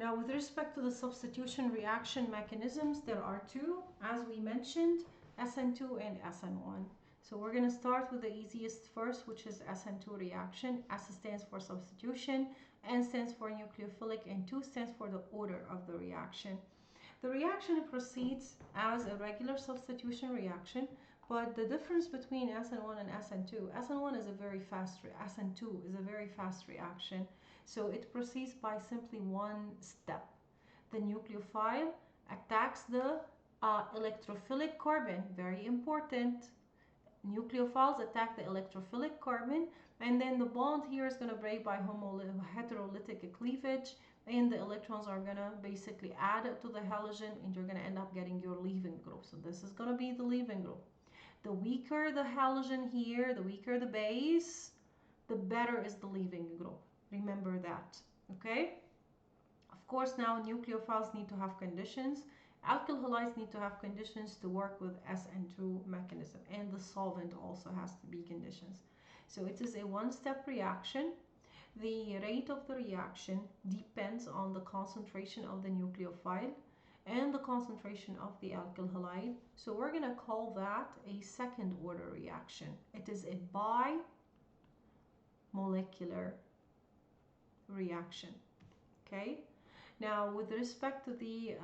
Now, with respect to the substitution reaction mechanisms, there are two, as we mentioned, SN2 and SN1. So we're going to start with the easiest first, which is SN2 reaction. S stands for substitution, N stands for nucleophilic, and 2 stands for the order of the reaction. The reaction proceeds as a regular substitution reaction, but the difference between SN1 and SN2, SN1 is a very fast, SN2 is a very fast reaction. So it proceeds by simply one step. The nucleophile attacks the electrophilic carbon, very important. Nucleophiles attack the electrophilic carbon, and then the bond here is going to break by heterolytic cleavage, and the electrons are going to basically add to the halogen, and you're going to end up getting your leaving group. So this is going to be the leaving group. The weaker the halogen here, the weaker the base, the better is the leaving group. Remember that, okay? Of course, now nucleophiles need to have conditions. Alkyl halides need to have conditions to work with SN2 mechanism, and the solvent also has to be conditions. So it is a one-step reaction. The rate of the reaction depends on the concentration of the nucleophile and the concentration of the alkyl halide. So we're going to call that a second order reaction. It is a bimolecular reaction. Okay, now with respect to the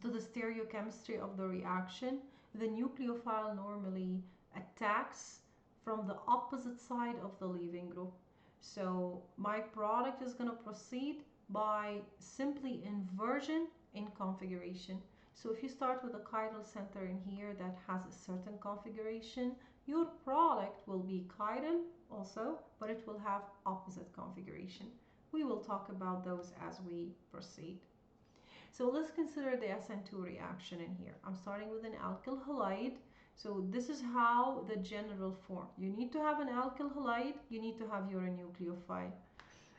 stereochemistry of the reaction, the nucleophile normally attacks from the opposite side of the leaving group. So my product is going to proceed by simply inversion in configuration. So if you start with a chiral center in here that has a certain configuration, your product will be chiral also, but it will have opposite configuration. We will talk about those as we proceed. So let's consider the SN2 reaction in here. I'm starting with an alkyl halide. So this is how the general form. You need to have an alkyl halide, you need to have your nucleophile.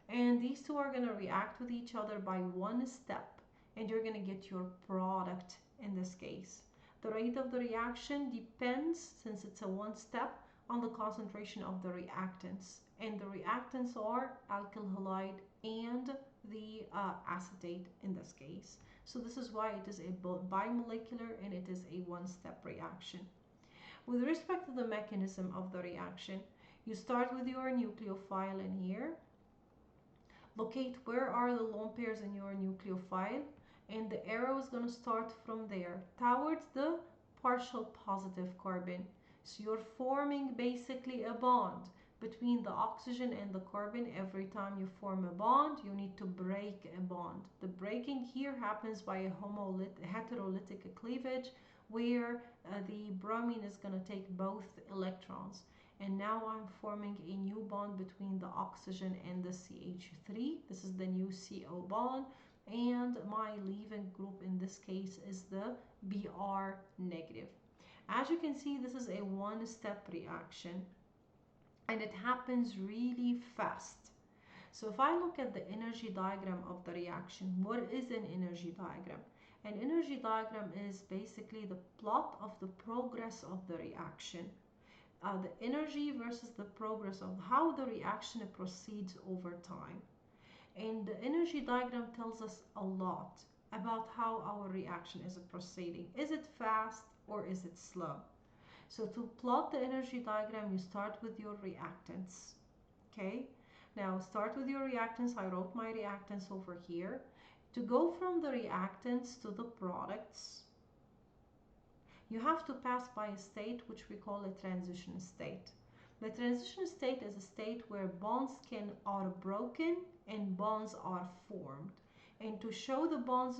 And these two are going to react with each other by one step, and you're going to get your product in this case. The rate of the reaction depends, since it's a one step, on the concentration of the reactants. And the reactants are alkyl halide and the acetate in this case. So this is why it is a bimolecular and it is a one-step reaction. With respect to the mechanism of the reaction, you start with your nucleophile in here. Locate where are the lone pairs in your nucleophile, and the arrow is going to start from there towards the partial positive carbon. So you're forming basically a bond between the oxygen and the carbon. Every time you form a bond, you need to break a bond. The breaking here happens by a heterolytic cleavage, where the bromine is going to take both electrons. And now I'm forming a new bond between the oxygen and the CH3. This is the new CO bond. And my leaving group in this case is the Br negative. As you can see, this is a one-step reaction, and it happens really fast. So if I look at the energy diagram of the reaction, what is an energy diagram? An energy diagram is basically the plot of the progress of the reaction. The energy versus the progress of how the reaction proceeds over time. And the energy diagram tells us a lot about how our reaction is proceeding. Is it fast or is it slow? So to plot the energy diagram, you start with your reactants. Okay, now start with your reactants. I wrote my reactants over here. To go from the reactants to the products, you have to pass by a state which we call a transition state. The transition state is a state where bonds are broken and bonds are formed. And to show the bonds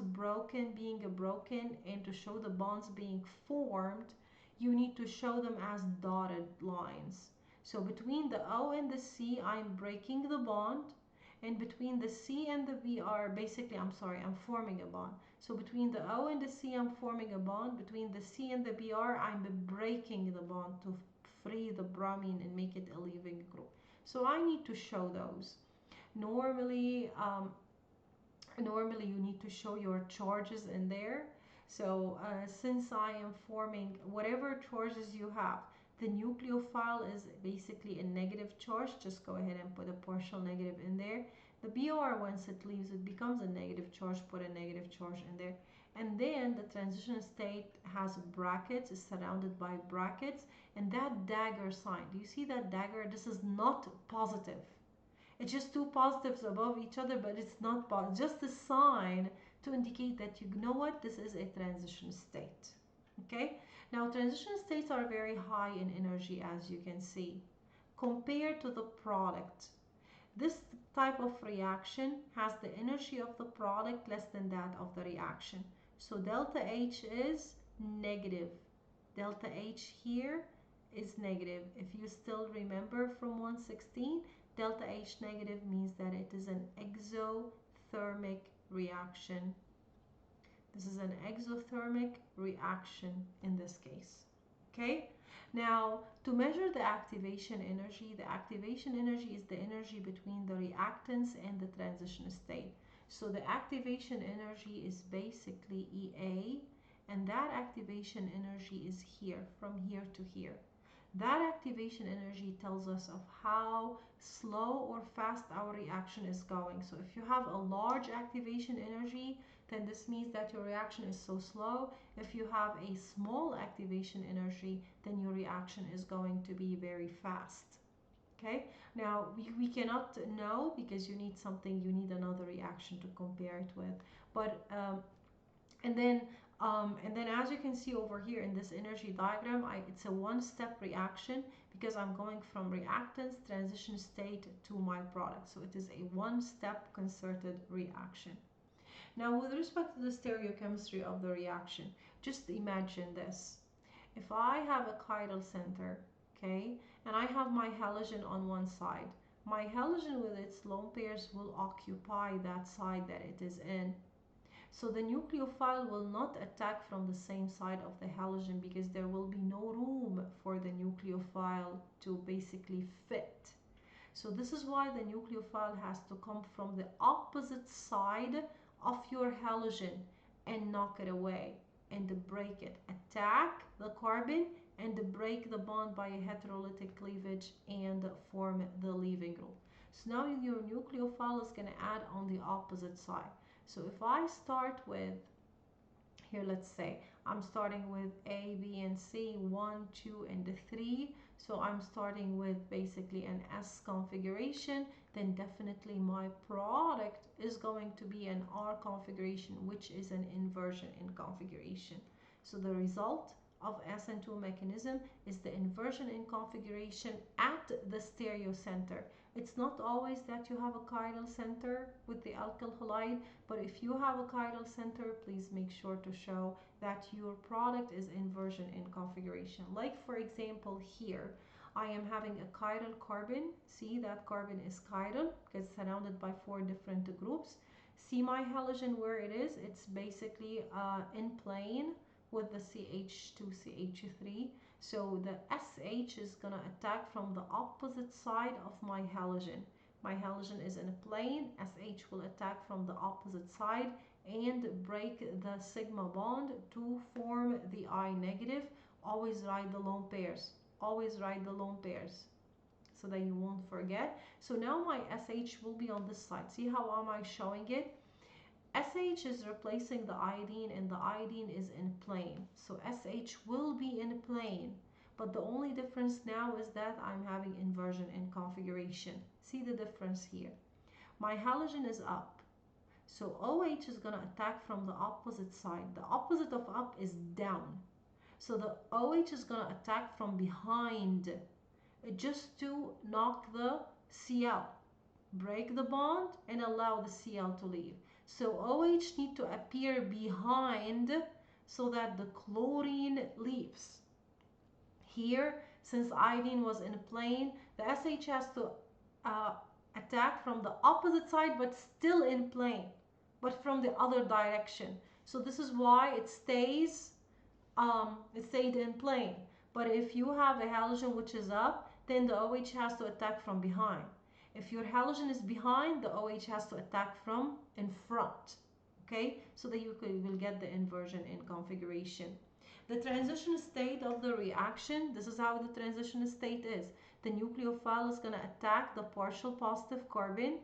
being broken and to show the bonds being formed, you need to show them as dotted lines. So between the O and the C, I'm breaking the bond. And between the C and the B I'm forming a bond. So between the O and the C, I'm forming a bond. Between the C and the BR, I'm breaking the bond to free the bromine and make it a leaving group. So I need to show those. Normally you need to show your charges in there. So since I am forming whatever charges you have, the nucleophile is basically a negative charge. Just go ahead and put a partial negative in there. The Br, once it leaves, it becomes a negative charge. Put a negative charge in there. And then the transition state has brackets, is surrounded by brackets, and that dagger sign, do you see that dagger? This is not positive. It's just two positives above each other, but it's not positive. Just a sign to indicate that you know what, this is a transition state. Okay, now transition states are very high in energy, as you can see, compared to the product. This type of reaction has the energy of the product less than that of the reaction. So delta H is negative. Delta H here is negative. If you still remember from 116, delta H negative means that it is an exothermic reaction. This is an exothermic reaction in this case. Okay? Now, to measure the activation energy is the energy between the reactants and the transition state. So the activation energy is basically EA, and that activation energy is here, from here to here. That activation energy tells us of how slow or fast our reaction is going. So if you have a large activation energy, then this means that your reaction is so slow. If you have a small activation energy, then your reaction is going to be very fast. Okay, now we cannot know because you need something, you need another reaction to compare it with. But and then as you can see over here in this energy diagram, it's a one-step reaction because I'm going from reactants, transition state to my product. So it is a one-step concerted reaction. Now, with respect to the stereochemistry of the reaction, just imagine this. If I have a chiral center, okay, and I have my halogen on one side, my halogen with its lone pairs will occupy that side that it is in. So the nucleophile will not attack from the same side of the halogen because there will be no room for the nucleophile to basically fit. So this is why the nucleophile has to come from the opposite side of your halogen and knock it away and break it. Attack the carbon and break the bond by a heterolytic cleavage and form the leaving group. So now your nucleophile is going to add on the opposite side. So if I start with, here let's say, I'm starting with A, B, and C, 1, 2, and 3. So I'm starting with basically an S configuration, then definitely my product is going to be an R configuration, which is an inversion in configuration. So the result of SN2 mechanism is the inversion in configuration at the stereo center. It's not always that you have a chiral center with the alkyl halide, but if you have a chiral center, please make sure to show that your product is inversion in configuration. Like for example here, I am having a chiral carbon. See, that carbon is chiral because it's surrounded by 4 different groups. See my halogen where it is? It's basically in plane with the CH2, CH3. So the SH is going to attack from the opposite side of my halogen. My halogen is in a plane. SH will attack from the opposite side and break the sigma bond to form the I negative. Always write the lone pairs. Always write the lone pairs so that you won't forget. So now my SH will be on this side. See how am I showing it? SH is replacing the iodine and the iodine is in plane. So SH will be in plane. But the only difference now is that I'm having inversion in configuration. See the difference here. My halogen is up. So OH is going to attack from the opposite side. The opposite of up is down. So the OH is going to attack from behind just to knock the Cl. Break the bond and allow the Cl to leave. So OH need to appear behind so that the chlorine leaves. Here, since iodine was in a plane, the SH has to attack from the opposite side but still in plane, but from the other direction. So this is why it stayed in plane. But if you have a halogen which is up, then the OH has to attack from behind. If your halogen is behind, the OH has to attack from in front. Okay, so that you will get the inversion in configuration. The transition state of the reaction, this is how the transition state is. The nucleophile is going to attack the partial positive carbon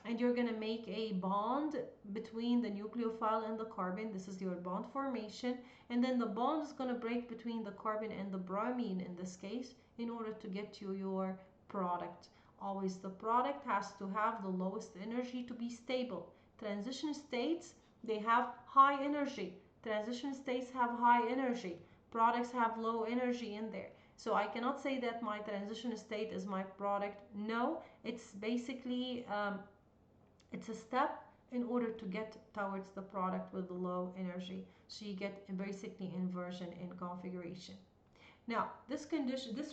and you're going to make a bond between the nucleophile and the carbon. This is your bond formation, and then the bond is going to break between the carbon and the bromine in this case in order to get to your product. Always the product has to have the lowest energy to be stable. Transition states, they have high energy. Transition states have high energy. Products have low energy in there. So I cannot say that my transition state is my product. No, it's basically it's a step in order to get towards the product with the low energy. So you get basically inversion in configuration. Now, this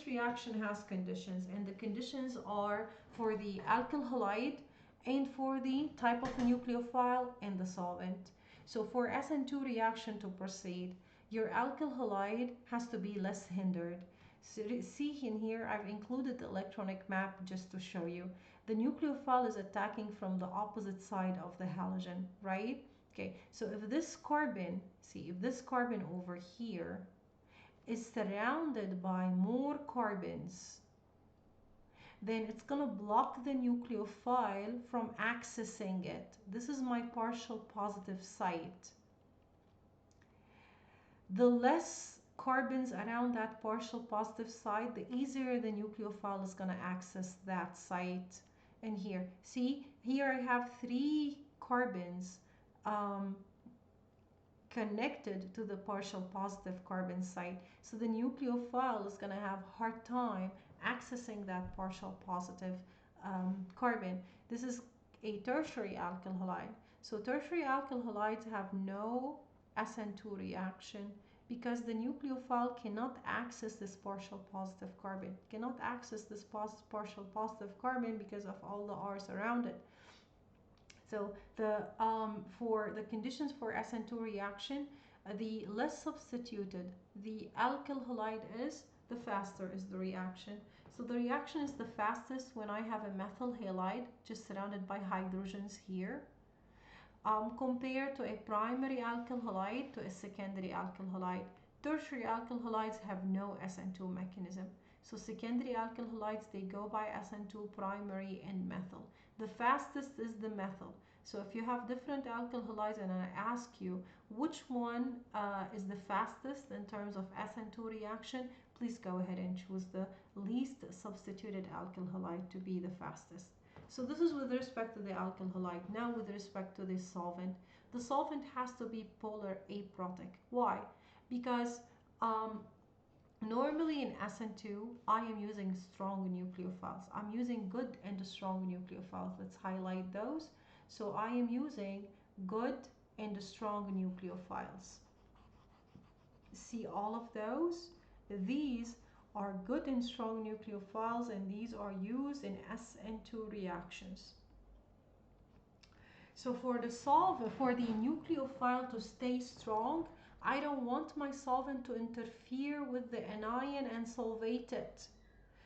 reaction has conditions, and the conditions are for the alkyl halide and for the type of nucleophile and the solvent. So for SN2 reaction to proceed, your alkyl halide has to be less hindered. So see in here, I've included the electronic map just to show you. The nucleophile is attacking from the opposite side of the halogen, right? Okay, so if this carbon, see, if this carbon over here is surrounded by more carbons, then it's going to block the nucleophile from accessing it. This is my partial positive site. The less carbons around that partial positive site, the easier the nucleophile is going to access that site. And here, see, here I have 3 carbons connected to the partial positive carbon site. So the nucleophile is going to have a hard time accessing that partial positive carbon. This is a tertiary alkyl halide. So tertiary alkyl halides have no SN2 reaction because the nucleophile cannot access this partial positive carbon, cannot access this partial positive carbon because of all the R's around it. So for the conditions for SN2 reaction, the less substituted the alkyl halide is, the faster is the reaction. So the reaction is the fastest when I have a methyl halide just surrounded by hydrogens here, compared to a primary alkyl halide to a secondary alkyl halide. Tertiary alkyl halides have no SN2 mechanism. So secondary alkyl halides, they go by SN2, primary, and methyl. The fastest is the methyl. So if you have different alkyl halides and I ask you which one is the fastest in terms of SN2 reaction, please go ahead and choose the least substituted alkyl halide to be the fastest. So this is with respect to the alkyl halide. Now with respect to the solvent. The solvent has to be polar aprotic. Why? Because normally in SN2, I am using strong nucleophiles. I'm using good and strong nucleophiles. Let's highlight those. So I am using good and strong nucleophiles. See all of those? These are good and strong nucleophiles, and these are used in SN2 reactions. So for the nucleophile to stay strong, I don't want my solvent to interfere with the anion and solvate it.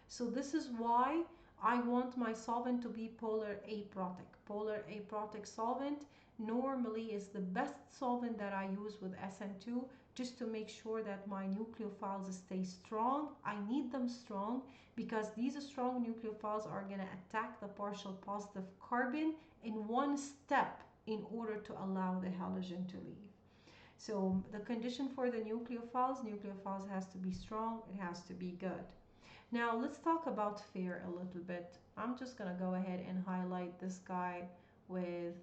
So this is why I want my solvent to be polar aprotic. Polar aprotic solvent normally is the best solvent that I use with SN2 just to make sure that my nucleophiles stay strong. I need them strong because these strong nucleophiles are going to attack the partial positive carbon in one step in order to allow the halogen to leave. So the condition for the nucleophiles has to be strong, it has to be good. Now let's talk about fair a little bit. I'm just gonna go ahead and highlight this guy with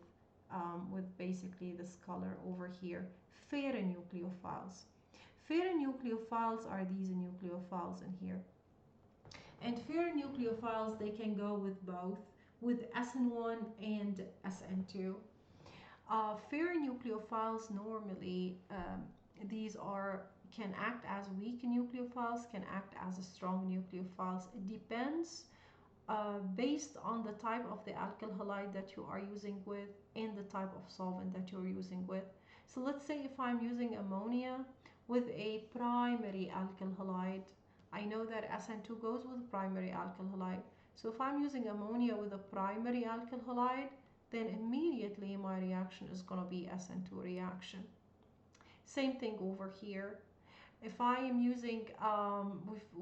basically this color over here. Fair nucleophiles. Fair nucleophiles are these nucleophiles in here. And fair nucleophiles, they can go with both, with SN1 and SN2. Fair nucleophiles normally, these can act as weak nucleophiles, can act as strong nucleophiles. It depends based on the type of the alkyl halide that you are using with and the type of solvent that you're using with. So let's say if I'm using ammonia with a primary alkyl halide, I know that SN2 goes with primary alkyl halide. So if I'm using ammonia with a primary alkyl halide, then immediately my reaction is going to be SN2 reaction. Same thing over here. if I am using,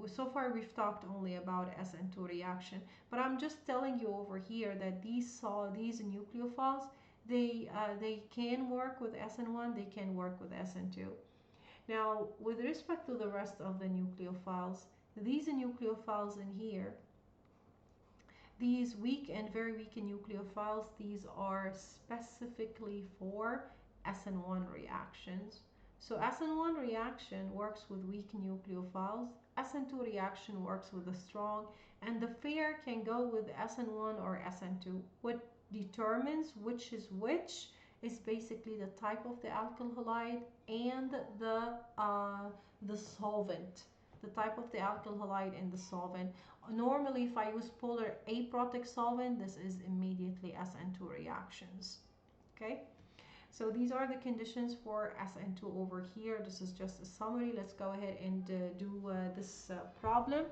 so far we've talked only about SN2 reaction, but I'm just telling you over here that these nucleophiles, they can work with SN1, they can work with SN2. Now, with respect to the rest of the nucleophiles, these nucleophiles in here, these weak and very weak nucleophiles, these are specifically for SN1 reactions. So SN1 reaction works with weak nucleophiles, SN2 reaction works with the strong, and the pair can go with SN1 or SN2. What determines which is which is basically the type of the alkyl halide and the solvent, the type of the alkyl halide and the solvent. Normally, if I use polar aprotic solvent, this is immediately SN2 reactions. Okay, so these are the conditions for SN2 over here. This is just a summary. Let's go ahead and do this problem.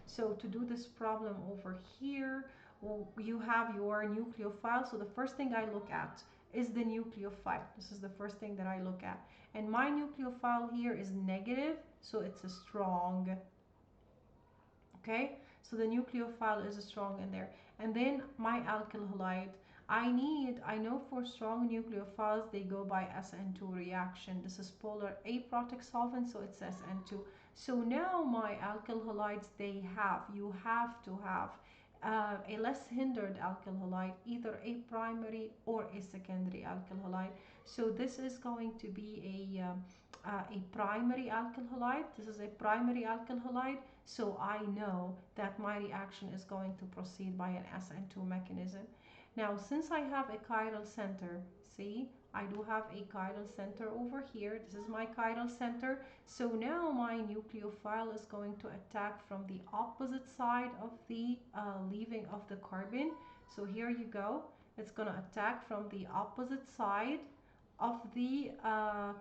So to do this problem over here, well, you have your nucleophile. So the first thing I look at is the nucleophile. This is the first thing that I look at. And my nucleophile here is negative, so it's a strong. Okay, so the nucleophile is strong in there. And then my alkyl halide, I know for strong nucleophiles, they go by SN2 reaction. This is polar aprotic solvent, so it's SN2. So now my alkyl halides, you have to have a less hindered alkyl halide, either a primary or a secondary alkyl halide. So this is going to be a primary alkyl halide. This is a primary alkyl halide. So I know that my reaction is going to proceed by an SN2 mechanism. Now, since I have a chiral center, see, I do have a chiral center over here. This is my chiral center. So now my nucleophile is going to attack from the opposite side of the leaving of the carbon. So here you go. It's going to attack from the opposite side of the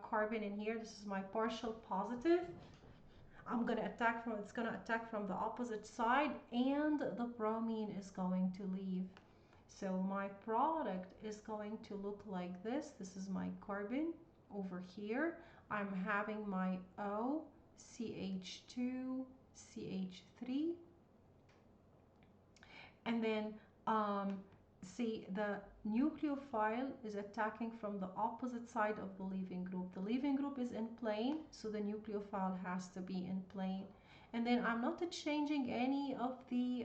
carbon in here. This is my partial positive. It's going to attack from the opposite side, and the bromine is going to leave. So my product is going to look like this. This is my carbon over here. I'm having my O, CH2, CH3. And then see, the nucleophile is attacking from the opposite side of the leaving group. The leaving group is in plane, so the nucleophile has to be in plane. And then I'm not changing any of the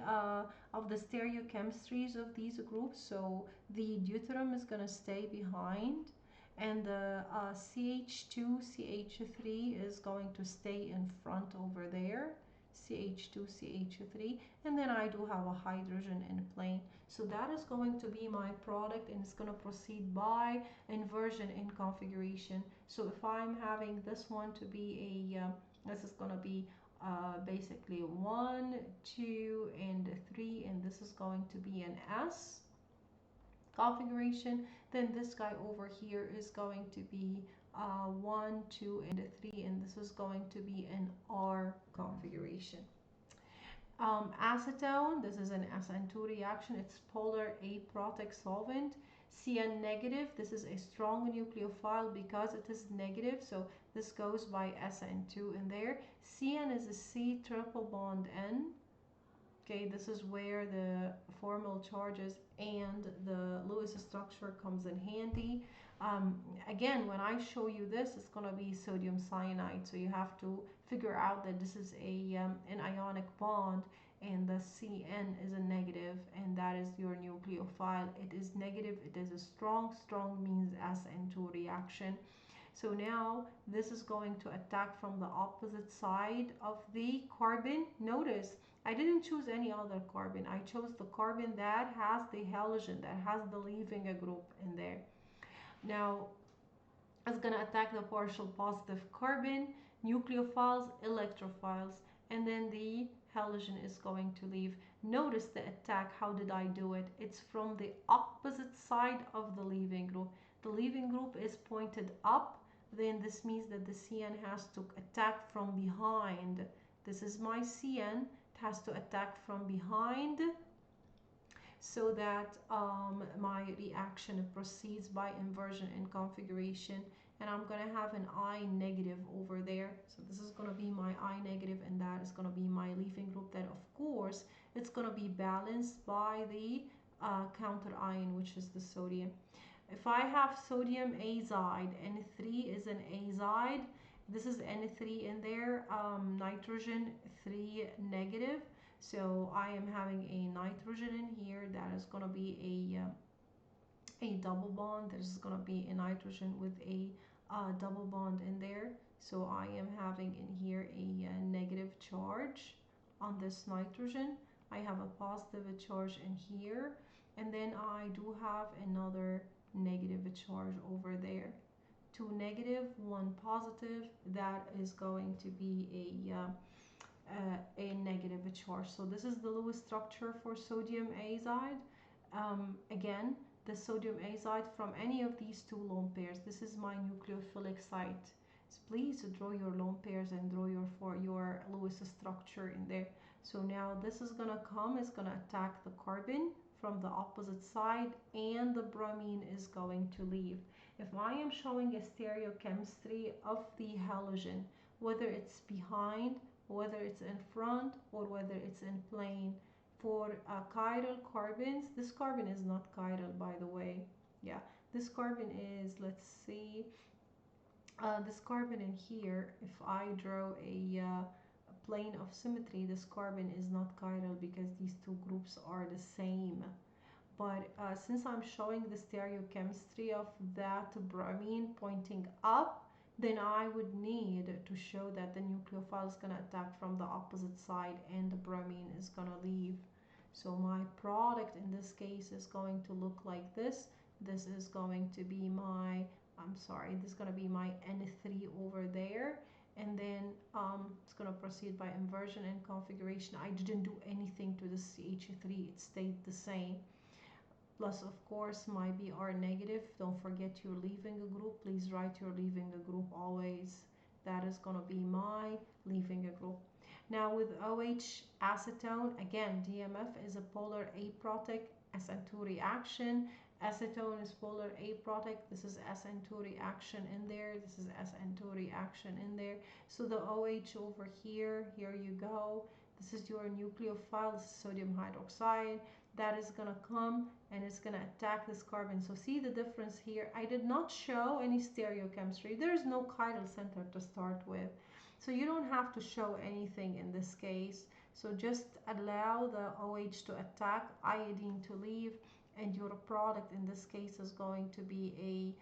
stereochemistries of these groups, so the deuterium is going to stay behind, and the CH2, CH3 is going to stay in front over there. CH2, CH3, and then I do have a hydrogen in plane. So that is going to be my product, and it's going to proceed by inversion in configuration. So if I'm having this one to be this is going to be basically 1, 2, and 3, and this is going to be an S configuration, then this guy over here is going to be 1, 2, and 3, and this is going to be an R configuration. Acetone, this is an SN2 reaction. It's polar aprotic solvent. CN negative, this is a strong nucleophile because it is negative, so this goes by SN2 in there. CN is a C triple bond N. Okay, this is where the formal charges and the Lewis structure comes in handy. Again, when I show you this, it's going to be sodium cyanide, so you have to figure out that this is an ionic bond, and the CN is a negative, and that is your nucleophile. It is negative, it is a strong. Strong means SN2 reaction. So now this is going to attack from the opposite side of the carbon. Notice I didn't choose any other carbon. I chose the carbon that has the halogen, that has the leaving a group in there. Now it's going to attack the partial positive carbon, nucleophiles, electrophiles, and then the halogen is going to leave. Notice the attack. How did I do it? It's from the opposite side of the leaving group. The leaving group is pointed up, then this means that the CN has to attack from behind. This is my CN. It has to attack from behind so that my reaction proceeds by inversion in configuration. and I'm going to have an I negative over there. So this is going to be my I negative, and that is going to be my leaving group. That, of course, it's going to be balanced by the counter ion, which is the sodium. If I have sodium azide, N3 is an azide. This is N3 in there, nitrogen 3 negative. So I am having a nitrogen in here. That is going to be a double bond. There's going to be a nitrogen with a double bond in there. So I am having in here a negative charge on this nitrogen. I have a positive charge in here, and then I do have another negative charge over there. 2 negative, 1 positive. That is going to be a negative charge. So this is the Lewis structure for sodium azide. Again, the sodium azide from any of these two lone pairs. This is my nucleophilic site. So please draw your lone pairs and draw your Lewis structure in there. So now this is gonna come, it's gonna attack the carbon from the opposite side, and the bromine is going to leave. If I am showing a stereochemistry of the halogen, whether it's behind, whether it's in front, or whether it's in plane, for chiral carbons, this carbon is not chiral, by the way. Yeah, this carbon is, let's see, this carbon in here, if I draw a plane of symmetry, this carbon is not chiral because these two groups are the same. But since I'm showing the stereochemistry of that bromine pointing up, then I would need to show that the nucleophile is going to attack from the opposite side and the bromine is going to leave. So my product in this case is going to look like this. This is going to be my, this is going to be my N3 over there. And then it's going to proceed by inversion and configuration. I didn't do anything to this CH3, it stayed the same. Plus, of course, my Br negative. Don't forget you're leaving a group. Please write you're leaving a group always. That is going to be my leaving a group. Now with OH acetone, again, DMF is a polar aprotic SN2 reaction. Acetone is polar aprotic. This is SN2 reaction in there. This is SN2 reaction in there. So the OH over here, here you go. This is your nucleophile. This is sodium hydroxide. That is going to come and it's going to attack this carbon. So see the difference here. I did not show any stereochemistry. There is no chiral center to start with. So you don't have to show anything in this case. So just allow the OH to attack, iodine to leave, and your product in this case is going to be a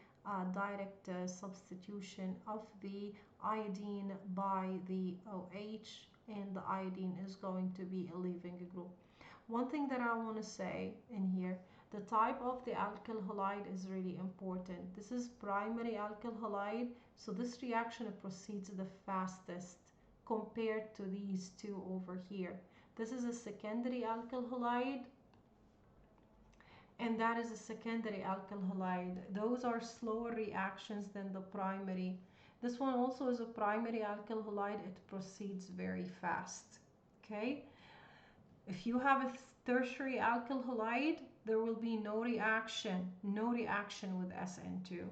direct substitution of the iodine by the OH, and the iodine is going to be a leaving group. One thing that I want to say in here, the type of the alkyl halide is really important. This is primary alkyl halide, so this reaction proceeds the fastest compared to these two over here. This is a secondary alkyl halide, and that is a secondary alkyl halide. Those are slower reactions than the primary. This one also is a primary alkyl halide. It proceeds very fast. Okay. If you have a tertiary alkyl halide, there will be no reaction with SN2.